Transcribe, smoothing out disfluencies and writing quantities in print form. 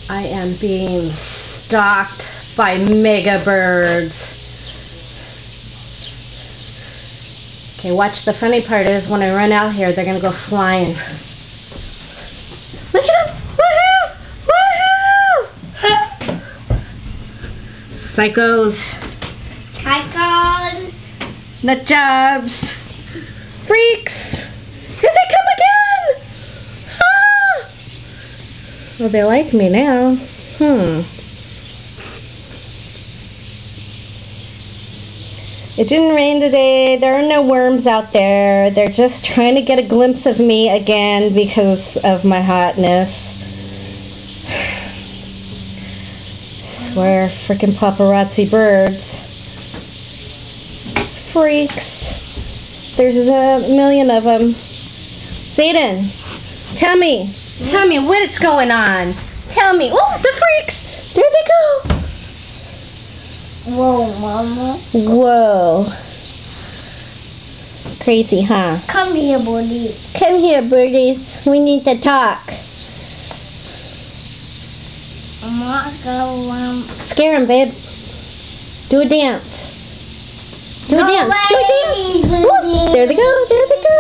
I am being stalked by mega birds. Okay, watch. The funny part is when I run out here, they're going to go flying. Look at them! Woohoo! Woohoo! Psychos. Psychos. Nut jobs. Freaks. Here they come again! Ah! Well, they like me now. It didn't rain today. There are no worms out there. They're just trying to get a glimpse of me again because of my hotness. I swear, frickin' paparazzi birds. Freaks. There's a million of them. Zayden, tell me what's going on. Tell me. Oh, the freaks! There they go. Whoa, Mama. Whoa. Crazy, huh? Come here, buddy. Come here, birdies. We need to talk. I'm not going. Scare him, babe. Do a dance. Do a dance. Do a dance. Woo. There they go. There they go.